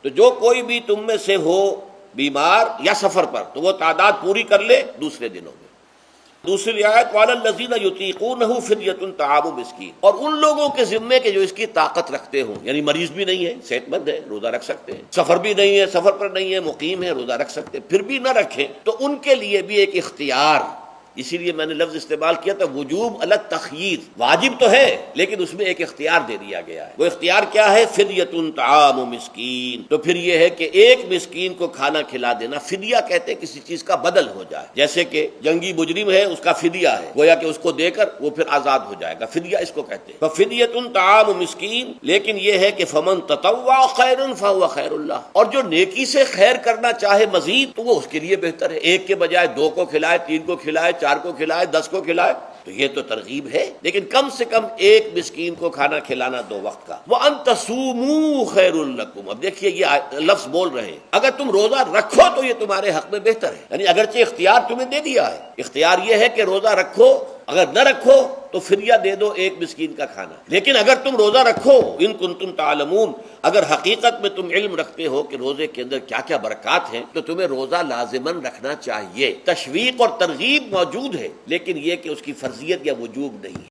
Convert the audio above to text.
تو جو کوئی بھی تم میں سے ہو بیمار یا سفر پر تو وہ تعداد پوری کر لے دوسرے دنوں میں۔ دوسری آیت وَعَلَى الَّذِينَ يُطِيقُونَهُ فِدْيَةٌ طَعَامُ مِسْكِين، اور ان لوگوں کے ذمے کے جو اس کی طاقت رکھتے ہوں، یعنی مریض بھی نہیں ہے، صحت مند ہے، روزہ رکھ سکتے ہیں، سفر بھی نہیں ہے، سفر پر نہیں ہے، مقیم ہے، روزہ رکھ سکتے ہیں، پھر بھی نہ رکھیں تو ان کے لیے بھی ایک اختیار، اسی لیے میں نے لفظ استعمال کیا تھا وجوب علی التخییر، واجب تو ہے لیکن اس میں ایک اختیار دے دیا گیا ہے۔ وہ اختیار کیا ہے؟ فدیۃ طعام مسکین، تو پھر یہ ہے کہ ایک مسکین کو کھانا کھلا دینا۔ فدیہ کہتے ہیں کسی چیز کا بدل ہو جائے، جیسے کہ جنگی مجرم ہے اس کا فدیہ ہے، گویا کہ اس کو دے کر وہ پھر آزاد ہو جائے گا، فدیہ اس کو کہتے ہیں۔ ففدیۃ طعام مسکین، لیکن یہ ہے کہ فمن تطوع خیرا فهو خیر اللہ، اور جو نیکی سے خیر کرنا چاہے مزید تو وہ اس کے لیے بہتر ہے، ایک کے بجائے 2 کو کھلائے، 3 کو کھلائے، 4 کو کھلائے، 10 کو کھلائے، تو یہ تو ترغیب ہے، لیکن کم سے کم ایک مسکین کو کھانا کھلانا 2 وقت کا۔ وَأَن تَصُومُوا خَيْرٌ لَكُمْ، اب دیکھیے یہ لفظ بول رہے ہیں اگر تم روزہ رکھو تو یہ تمہارے حق میں بہتر ہے، یعنی اگرچہ اختیار تمہیں دے دیا ہے، اختیار یہ ہے کہ روزہ رکھو، اگر نہ رکھو تو فدیہ دے دو ایک مسکین کا کھانا، لیکن اگر تم روزہ رکھو ان کنتم تعلمون، اگر حقیقت میں تم علم رکھتے ہو کہ روزے کے اندر کیا کیا برکات ہیں تو تمہیں روزہ لازماً رکھنا چاہیے۔ تشویق اور ترغیب موجود ہے لیکن یہ کہ اس کی فرضیت یا وجوب نہیں ہے۔